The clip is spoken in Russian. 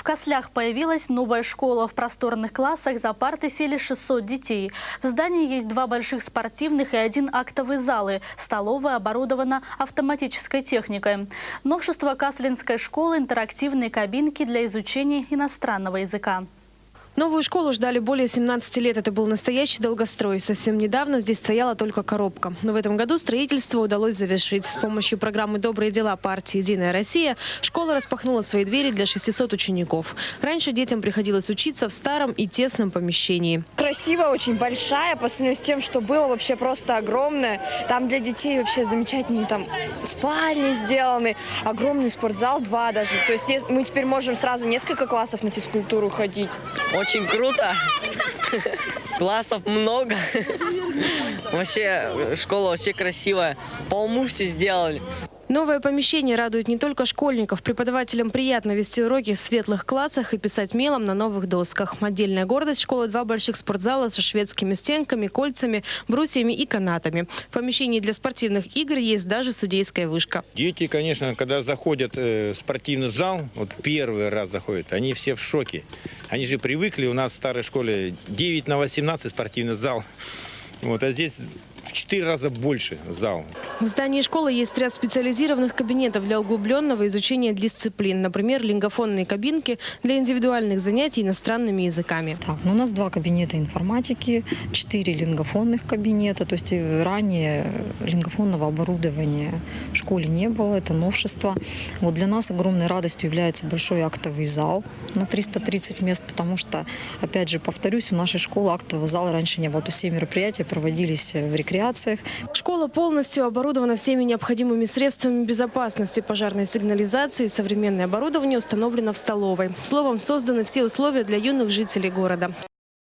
В Кослях появилась новая школа. В просторных классах за парты сели 600 детей. В здании есть 2 больших спортивных и 1 актовый залы. Столовая оборудована автоматической техникой. Новшество Каслинской школы – интерактивные кабинки для изучения иностранного языка. Новую школу ждали более 17 лет. Это был настоящий долгострой. Совсем недавно здесь стояла только коробка. Но в этом году строительство удалось завершить. С помощью программы «Добрые дела» партии «Единая Россия» школа распахнула свои двери для 600 учеников. Раньше детям приходилось учиться в старом и тесном помещении. Красиво, очень большая, по сравнению с тем, что было, вообще просто огромная. Там для детей вообще замечательные там спальни сделаны, огромный спортзал, 2 даже. То есть мы теперь можем сразу несколько классов на физкультуру ходить. Очень круто. Классов много. Вообще, школа вообще красивая. По уму все сделали. Новое помещение радует не только школьников. Преподавателям приятно вести уроки в светлых классах и писать мелом на новых досках. Отдельная гордость школы – 2 больших спортзала со шведскими стенками, кольцами, брусьями и канатами. В помещении для спортивных игр есть даже судейская вышка. Дети, конечно, когда заходят в спортивный зал, вот первый раз заходят, они все в шоке. Они же привыкли, у нас в старой школе 9/18 спортивный зал. Вот, а здесь в 4 раза больше зал. В здании школы есть ряд специализированных кабинетов для углубленного изучения дисциплин. Например, лингофонные кабинки для индивидуальных занятий иностранными языками. Так, у нас 2 кабинета информатики, 4 лингофонных кабинета. То есть ранее лингофонного оборудования в школе не было. Это новшество. Вот для нас огромной радостью является большой актовый зал на 330 мест, потому что, опять же, повторюсь, у нашей школы актового зала раньше не было. То есть все мероприятия проводились в рекреациях. Школа полностью оборудована всеми необходимыми средствами безопасности, пожарной сигнализации. Современное оборудование установлено в столовой. Словом, созданы все условия для юных жителей города.